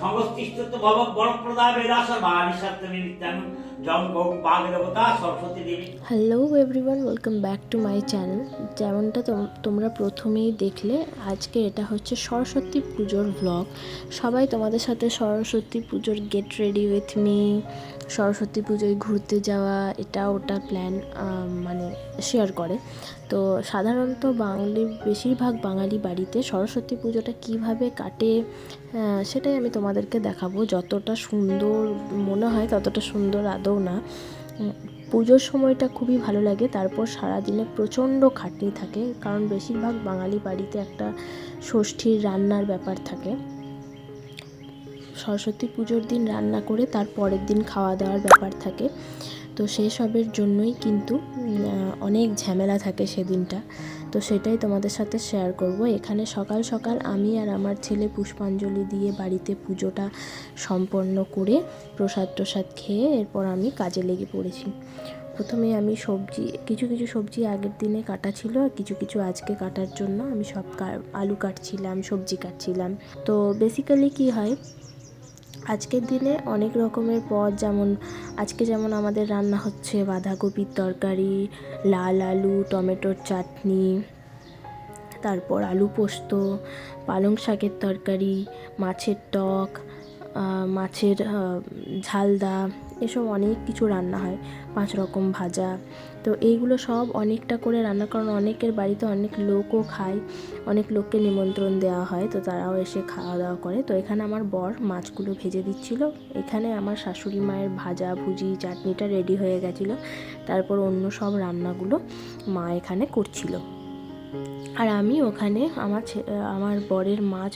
সংস্তিষ্ঠিত বরপ্রদা বেদাসর বাণীশাস্ত্রী নিত্যানু জঙ্গম বাগদেবতা Saraswati Devi. Hello everyone, welcome back to my channel. যেমনটা তোমরা প্রথমেই দেখলে, আজকে এটা হচ্ছে সরস্বতী পুজোর ভ্লগ। সবাই তোমাদের সাথে সরস্বতী পুজোর get ready with me, Saraswati পুজোয় ঘুরতে যাওয়া, এটা ওটা প্ল্যান মানে শেয়ার করে। তো সাধারণত বেশিরভাগ বাঙালি বাড়িতে সরস্বতী পুজোটা কিভাবে কাটে সেটাই আমি তোমাদেরকে দেখাবো। যতটা সুন্দর মনে হয় ততটা সুন্দর আদৌ না। পুজোর সময়টা খুবই ভালো লাগে, তারপর সারাদিনে প্রচণ্ড খাটনি থাকে, কারণ বেশিরভাগ বাঙালি বাড়িতে একটা ষষ্ঠীর রান্নার ব্যাপার থাকে। সরস্বতী পুজোর দিন রান্না করে তার পরের দিন খাওয়া দাওয়ার ব্যাপার থাকে। তো সেসবের জন্যই কিন্তু অনেক ঝামেলা থাকে সেদিনটা। তো সেটাই তোমাদের সাথে শেয়ার করব। এখানে সকাল সকাল আমি আর আমার ছেলে পুষ্পাঞ্জলি দিয়ে বাড়িতে পুজোটা সম্পন্ন করে প্রসাদ খেয়ে এরপর আমি কাজে লেগে পড়েছি। প্রথমে আমি কিছু সবজি আগের দিনে কাটা ছিল, আর কিছু আজকে কাটার জন্য আমি সব আলু কাটছিলাম, সবজি কাটছিলাম। তো বেসিক্যালি কি হয়, আজকের দিনে অনেক রকমের পদ, যেমন আমাদের রান্না হচ্ছে বাঁধাকপির তরকারি, লাল আলু, টমেটোর চাটনি, তারপর আলু পোস্ত, পালং শাকের তরকারি, মাছের টক, মাছের ঝালদা, এসব অনেক কিছু রান্না হয়, 5 রকম ভাজা। তো এইগুলো সব অনেকটা করে রান্না, কারণ অনেকের বাড়িতে অনেক লোকও খায়, অনেক লোককে নিমন্ত্রণ দেওয়া হয়, তো তারাও এসে খাওয়া দাওয়া করে। তো এখানে আমার বর মাছগুলো ভেজে দিচ্ছিল, এখানে আমার শাশুড়ি মায়ের ভাজাভুজি চাটনিটা রেডি হয়ে গেছিলো, তারপর অন্য সব রান্নাগুলো মা এখানে করছিল। আর আমি ওখানে আমার বরের মাছ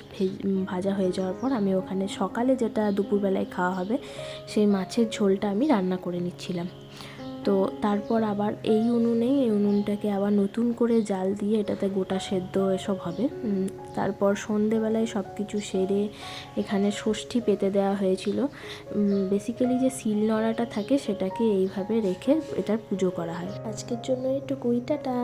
ভাজা হয়ে যাওয়ার পর আমি ওখানে সকালে যেটা দুপুরবেলায় খাওয়া হবে সেই মাছের ঝোলটা আমি রান্না করে নিচ্ছিলাম। তো তারপর আবার এই উনুনটাকে আবার নতুন করে জাল দিয়ে এটাতে গোটা সেদ্ধ এসব হবে। তারপর সন্ধেবেলায় সব কিছু সেরে এখানে ষষ্ঠী পেতে দেওয়া হয়েছিল। বেসিক্যালি যে শিল নোড়াটা থাকে সেটাকে এইভাবে রেখে এটার পুজো করা হয়। আজকের জন্য একটু টাটা।